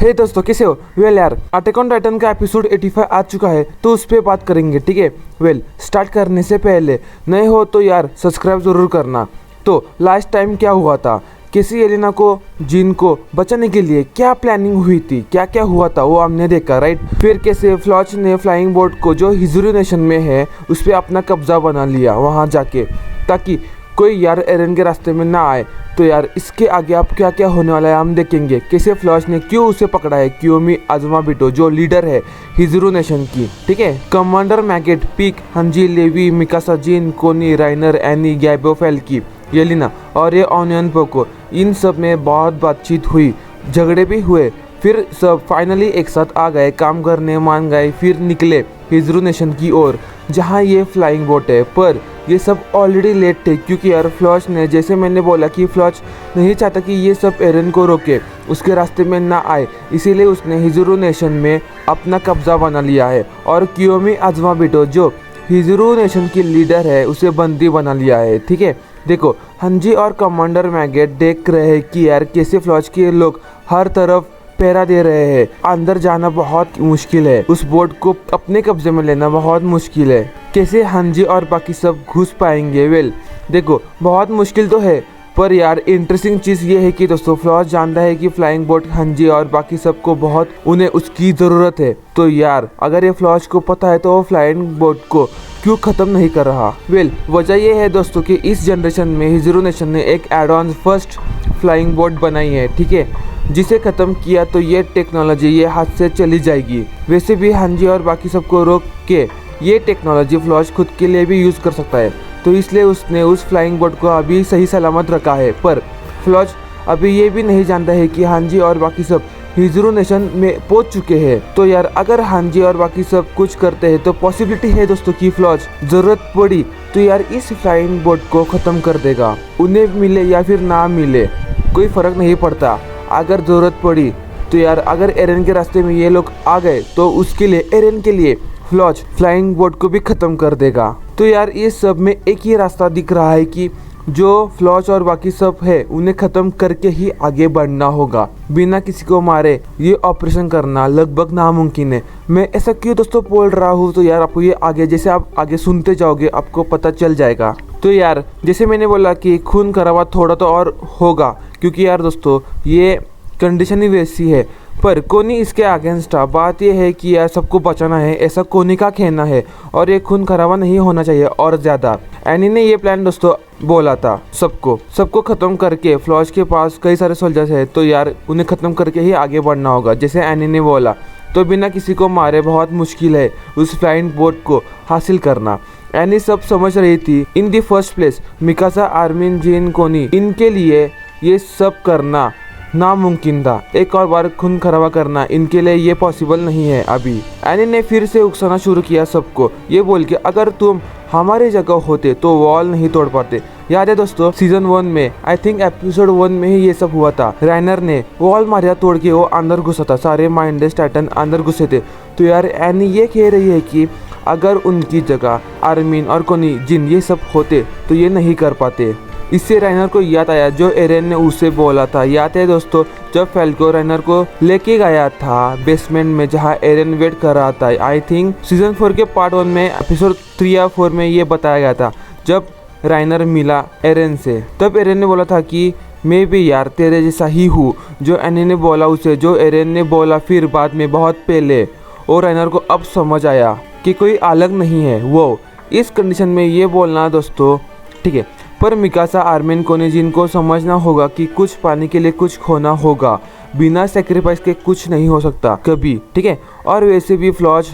हे दोस्तों, कैसे हो? वेल यार, अटैक ऑन टाइटन का एपिसोड 85 आ चुका है, तो उस पर बात करेंगे। ठीक है, वेल स्टार्ट करने से पहले नए हो तो यार सब्सक्राइब ज़रूर करना। तो लास्ट टाइम क्या हुआ था, कैसे एलिना को जिन को बचाने के लिए क्या प्लानिंग हुई थी, क्या क्या हुआ था वो हमने देखा, राइट। फिर कैसे फ्लॉच ने फ्लाइंग बोट को जो हिजुरी नेशन में है उस पर अपना कब्जा बना लिया वहाँ जाके, ताकि कोई यार एरन के रास्ते में ना आए। तो यार इसके आगे अब क्या क्या होने वाला है हम देखेंगे। कैसे फ्लॉच ने क्यों उसे पकड़ा है, क्योमी अज़ुमाबिटो जो लीडर है हिजुरू नेशन की। ठीक है, कमांडर मैगेट, पीक, हंजी, लेवी, मिकासा, जिन, कोनी, राइनर, एनी, गैबो, फेल्की, येलिना और ये ऑनियन पोको, इन सब में बहुत बातचीत हुई, झगड़े भी हुए। फिर सब फाइनली एक साथ आ गए, काम करने मान गए। फिर निकले हिजुरू नेशन की ओर जहाँ ये फ्लाइंग बोट है। पर ये सब ऑलरेडी लेट थे, क्योंकि यार फ्लॉच ने, जैसे मैंने बोला कि फ्लॉच नहीं चाहता कि ये सब एरन को रोके, उसके रास्ते में ना आए, इसीलिए उसने हिजुरू नेशन में अपना कब्जा बना लिया है। और क्योमी अज़ुमाबिटो जो हिजुरू नेशन की लीडर है उसे बंदी बना लिया है। ठीक है, देखो हंजी और कमांडर मैगेट देख रहे हैं कि यार कैसे फ्लॉच के लोग हर तरफ पहरा दे रहे हैं। अंदर जाना बहुत मुश्किल है, उस बोट को अपने कब्जे में लेना बहुत मुश्किल है। कैसे हंजी और बाकी सब घुस पाएंगे? वेल देखो, बहुत मुश्किल तो है, पर यार इंटरेस्टिंग चीज़ ये है कि दोस्तों फ्लॉच जानता है कि फ्लाइंग बोट हंजी और बाकी सबको बहुत उन्हें उसकी ज़रूरत है। तो यार अगर ये फ्लॉच को पता है तो वो फ्लाइंग बोट को क्यों ख़त्म नहीं कर रहा? वेल वजह ये है दोस्तों कि इस जनरेशन में हिजुरू नेशन ने एक एडवांस फर्स्ट फ्लाइंग बोट बनाई है। ठीक है, जिसे ख़त्म किया तो ये टेक्नोलॉजी ये हाथ से चली जाएगी। वैसे भी हंजी और बाकी सबको रोक के ये टेक्नोलॉजी फ्लॉच खुद के लिए भी यूज़ कर सकता है, तो इसलिए उसने उस फ्लाइंग बोट को अभी सही सलामत रखा है। पर फ्लॉच अभी ये भी नहीं जानता है कि हांजी और बाकी सब हिजुरू नेशन में पहुंच चुके हैं। तो यार अगर हांजी और बाकी सब कुछ करते हैं तो पॉसिबिलिटी है दोस्तों कि फ्लॉच ज़रूरत पड़ी तो यार इस फ्लाइंग बोट को ख़त्म कर देगा। उन्हें मिले या फिर ना मिले कोई फ़र्क नहीं पड़ता। अगर ज़रूरत पड़ी तो यार अगर एरन के रास्ते में ये लोग आ गए तो उसके लिए, एरन के लिए फ्लॉच फ्लाइंग बोट को भी ख़त्म कर देगा। तो यार इस सब में एक ही रास्ता दिख रहा है कि जो फ्लॉच और बाकी सब है उन्हें ख़त्म करके ही आगे बढ़ना होगा। बिना किसी को मारे ये ऑपरेशन करना लगभग नामुमकिन है। मैं ऐसा क्यों दोस्तों बोल रहा हूँ, तो यार आपको ये आगे, जैसे आप आगे सुनते जाओगे आपको पता चल जाएगा। तो यार जैसे मैंने बोला कि खून खराबा थोड़ा तो और होगा, क्योंकि यार दोस्तों ये कंडीशन ही वैसी है। पर कोनी इसके अगेंस्ट था। बात यह है कि यार सबको बचाना है, ऐसा कोनी का कहना है, और ये खून खराबा नहीं होना चाहिए और ज़्यादा। एनी ने ये प्लान दोस्तों बोला था सबको ख़त्म करके, फ्लॉच के पास कई सारे सोल्जर्स हैं तो यार उन्हें ख़त्म करके ही आगे बढ़ना होगा, जैसे एनी ने बोला। तो बिना किसी को मारे बहुत मुश्किल है उस फ्लाइंग बोट को हासिल करना। एनी सब समझ रही थी। In the first place Mikasa, Armin, Jean, Connie, इनके लिए ये सब करना नामुमकिन था। एक और बार खून खराबा करना इनके लिए ये पॉसिबल नहीं है अभी। एनी ने फिर से उकसाना शुरू किया सबको, ये बोल के अगर तुम हमारी जगह होते तो वॉल नहीं तोड़ पाते। याद है दोस्तों सीजन 1 में, आई थिंक एपिसोड 1 में ही ये सब हुआ था। राइनर ने वॉल मारिया तोड़ के वो अंदर घुसा था, सारे माइंडलेस टाइटन अंदर घुसे थे। तो यार एनी ये कह रही है कि अगर उनकी जगह आर्मिन और कोनी, जिन ये सब होते तो ये नहीं कर पाते। इससे राइनर को याद आया जो एरन ने उसे बोला था। याद है दोस्तों जब फैल्को राइनर को लेके गया था बेसमेंट में जहाँ एरन वेट कर रहा था। आई थिंक सीजन 4 के पार्ट 1 में एपिसोड 3 या 4 में ये बताया गया था। जब राइनर मिला एरन से तब एरन ने बोला था कि मैं भी यार तेरे जैसा ही हूँ, जो एनी ने बोला उसे, जो एरन ने बोला फिर बाद में बहुत पहले। और राइनर को अब समझ आया कि कोई अलग नहीं है वो इस कंडीशन में ये बोलना दोस्तों। ठीक है, पर मिकासा, आर्मिन, कोनी, जिन को समझना होगा कि कुछ पाने के लिए कुछ खोना होगा, बिना सेक्रीफाइस के कुछ नहीं हो सकता कभी। ठीक है, और वैसे भी फ्लॉच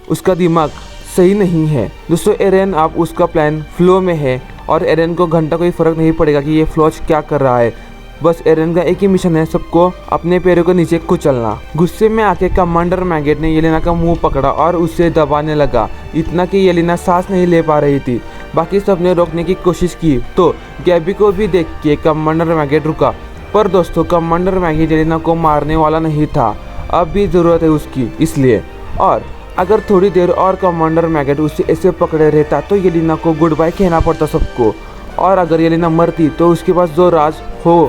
उसका दिमाग सही नहीं है दोस्तों। एरन आप उसका प्लान फ्लो में है और एरन को घंटा कोई फ़र्क नहीं पड़ेगा कि ये फ्लॉच क्या कर रहा है। बस एरन का एक ही मिशन है, सबको अपने पैरों के नीचे कुचलना। गुस्से में आके कमांडर मैगेट ने येलिना का मुंह पकड़ा और उसे दबाने लगा, इतना कि येलिना सांस नहीं ले पा रही थी। बाकी सब ने रोकने की कोशिश की तो गैबी को भी देख के कमांडर मैगेट रुका। पर दोस्तों कमांडर मैगेट येलिना को मारने वाला नहीं था, अब भी ज़रूरत है उसकी इसलिए। और अगर थोड़ी देर और कमांडर मैगेट उसे ऐसे पकड़े रहता तो येलिना को गुड बाय कहना पड़ता सबको। और अगर येलिना मरती तो उसके पास जो राज हो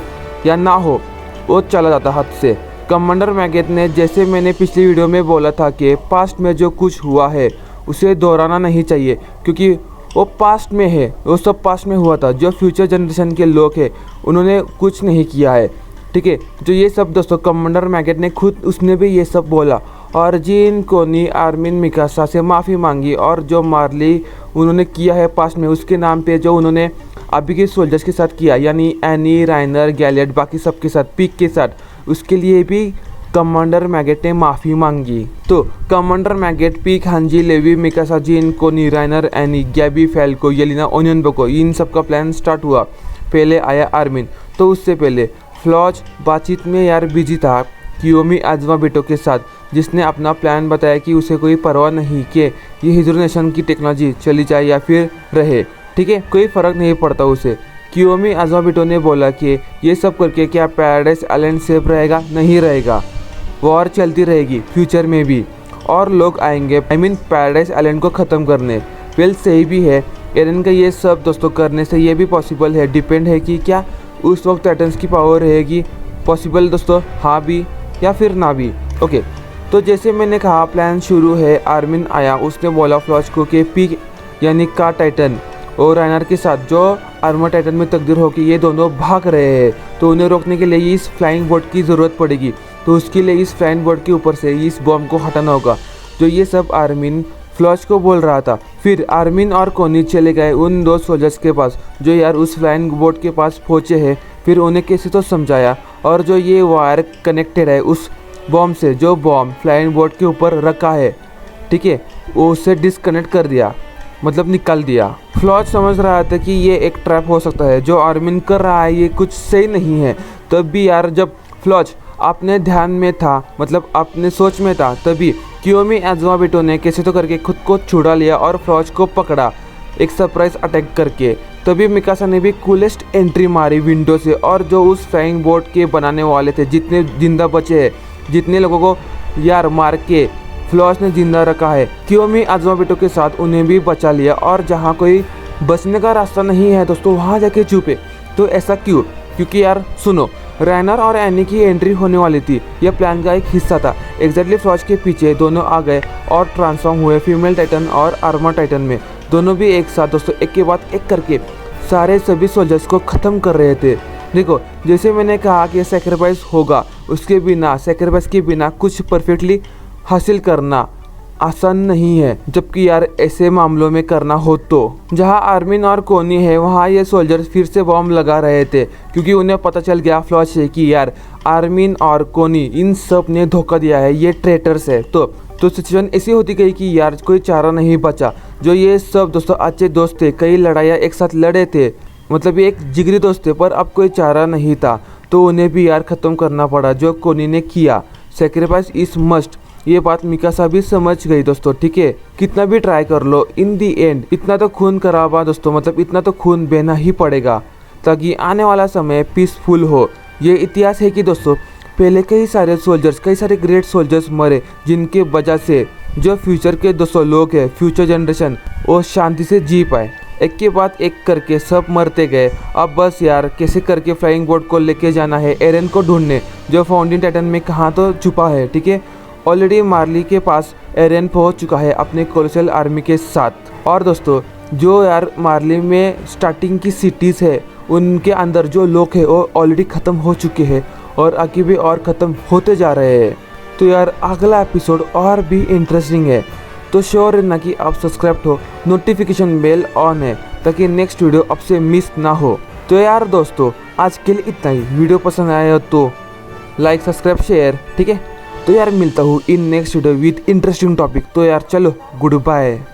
या ना हो वो चला जाता हाथ से। कमांडर मैगेट ने, जैसे मैंने पिछली वीडियो में बोला था कि पास्ट में जो कुछ हुआ है उसे दोहराना नहीं चाहिए, क्योंकि वो पास्ट में है, वो सब पास्ट में हुआ था। जो फ्यूचर जनरेशन के लोग हैं उन्होंने कुछ नहीं किया है, ठीक है। जो ये सब दोस्तों कमांडर मैगेट ने खुद, उसने भी ये सब बोला। और जिन कोनी, आर्मिन, मिकासा से माफ़ी मांगी, और जो मार्ली उन्होंने किया है पास्ट में उसके नाम पे जो उन्होंने अभी के सोल्जर्स के साथ किया, यानी एनी, राइनर, गैलेट, बाकी सब के साथ, पीक के साथ, उसके लिए भी कमांडर मैगेट ने माफ़ी मांगी। तो कमांडर मैगेट, पीक, हांजी, लेवी, मिकासा, जिन कोनी, राइनर, एनी, गैबी, फैल्को, येलिना, ओनियन बको, इन सब का प्लान स्टार्ट हुआ। पहले आया आर्मिन, तो उससे पहले फ्लॉज बातचीत में यार बिजी था कियोमी आजमा बेटो के साथ, जिसने अपना प्लान बताया कि उसे कोई परवाह नहीं कि ये हिजोनेशन की टेक्नोलॉजी चली जाए या फिर रहे, ठीक है, कोई फ़र्क नहीं पड़ता उसे। कियोमी आजमा बेटो ने बोला कि ये सब करके क्या पैराडाइज आइलैंड सेफ रहेगा? नहीं रहेगा, वॉर चलती रहेगी फ्यूचर में भी, और लोग आएंगे, पैराडाइज आइलैंड को ख़त्म करने। वेल सही भी है, एरन का ये सब दोस्तों करने से ये भी पॉसिबल है, डिपेंड है कि क्या उस वक्त टाइटन्स की पावर रहेगी। पॉसिबल दोस्तों, हाँ भी या फिर ना भी। ओके, तो जैसे मैंने कहा प्लान शुरू है। आर्मिन आया, उसने बोला फ्लॉज को कि पीक यानी का टाइटन और राइनर के साथ जो आर्मर टाइटन में तकदीर हो कि ये दोनों भाग रहे हैं, तो उन्हें रोकने के लिए इस फ्लाइंग बोट की ज़रूरत पड़ेगी। तो उसके लिए इस फ्लाइंग बोट के ऊपर से इस बॉम्ब को हटाना होगा। जो ये सब आर्मिन फ्लॉज को बोल रहा था। फिर आर्मिन और कोनी चले गए उन 2 सोल्जर्स के पास जो यार उस फ्लाइंग बोट के पास पहुँचे हैं। फिर उन्हें कैसे तो समझाया, और जो ये वायर कनेक्टेड है उस बॉम्ब से, जो बॉम्ब फ्लाइंग बोट के ऊपर रखा है, ठीक है, वो उसे डिस्कनेक्ट कर दिया, मतलब निकाल दिया। फ्लॉज समझ रहा था कि ये एक ट्रैप हो सकता है, जो आर्मिन कर रहा है ये कुछ सही नहीं है। तब भी यार जब फ्लॉज अपने ध्यान में था, मतलब अपने सोच में था, तभी कियोमी आजमा बेटो ने कैसे तो करके खुद को छुड़ा लिया और फ्लॉज को पकड़ा एक सरप्राइज अटैक करके। तभी मिकासा ने भी कूलेस्ट एंट्री मारी विंडो से, और जो उस फ्लाइंग बोट के बनाने वाले थे, जितने जिंदा बचे हैं, जितने लोगों को यार मार के फ्लॉज ने जिंदा रखा है, कियोमी आजमा बेटो के साथ उन्हें भी बचा लिया। और जहाँ कोई बचने का रास्ता नहीं है दोस्तों, वहाँ जाके छुपे। तो ऐसा क्यों? क्योंकि यार सुनो, राइनर और एनी की एंट्री होने वाली थी, यह प्लान का एक हिस्सा था। एग्जैक्टली फ्लॉज के पीछे दोनों आ गए और ट्रांसफॉर्म हुए फीमेल टाइटन और आर्मर टाइटन में। दोनों भी एक साथ दोस्तों एक के बाद एक करके सारे सभी सोल्जर्स को ख़त्म कर रहे थे। देखो, जैसे मैंने कहा कि सेक्रीफाइस होगा, उसके बिना, सेक्रीफाइस के बिना कुछ परफेक्टली हासिल करना आसान नहीं है, जबकि यार ऐसे मामलों में करना हो तो। जहां आर्मिन और कोनी है वहां ये सोल्जर्स फिर से बॉम्ब लगा रहे थे, क्योंकि उन्हें पता चल गया फ्लॉज से कि यार आर्मिन और कोनी इन सब ने धोखा दिया है, ये ट्रेटर्स है। तो सिचुएशन ऐसी होती गई कि यार कोई चारा नहीं बचा। जो ये सब दोस्तों अच्छे दोस्त थे, कई लड़ाइयाँ एक साथ लड़े थे, मतलब ये एक जिगरी दोस्त थे, पर अब कोई चारा नहीं था, तो उन्हें भी यार ख़त्म करना पड़ा। जो कोनी ने किया, सेक्रीफाइस इज मस्ट, ये बात मिकासा भी समझ गई दोस्तों, ठीक है। कितना भी ट्राई कर लो, इन दी एंड इतना तो खून खराबा दोस्तों, मतलब इतना तो खून बहना ही पड़ेगा ताकि आने वाला समय पीसफुल हो। ये इतिहास है कि दोस्तों पहले कई सारे सोल्जर्स, कई सारे ग्रेट सोल्जर्स मरे, जिनके वजह से जो फ्यूचर के दोस्तों लोग हैं, फ्यूचर जनरेशन, वो शांति से जी पाए। एक के बाद एक करके सब मरते गए। अब बस यार कैसे करके फ्लाइंग बोट को लेके जाना है एरन को ढूंढने, जो फाउंटेन टाइटन में कहाँ तो छुपा है, ठीक है। ऑलरेडी मार्ली के पास एरन पहुंच चुका है अपने कोलोसल आर्मी के साथ। और दोस्तों जो यार मार्ली में स्टार्टिंग की सिटीज़ है, उनके अंदर जो लोग हैं वो ऑलरेडी ख़त्म हो चुके हैं और आगे भी और ख़त्म होते जा रहे हैं। तो यार अगला एपिसोड और भी इंटरेस्टिंग है, तो श्योर रहना कि आप सब्सक्राइब हो, नोटिफिकेशन बेल ऑन है, ताकि नेक्स्ट वीडियो आपसे मिस ना हो। तो यार दोस्तों आज के लिए इतना ही। वीडियो पसंद आया तो लाइक, सब्सक्राइब, शेयर, ठीक है। तो यार मिलता हूँ in next video with interesting topic. तो यार चलो, गुड बाय।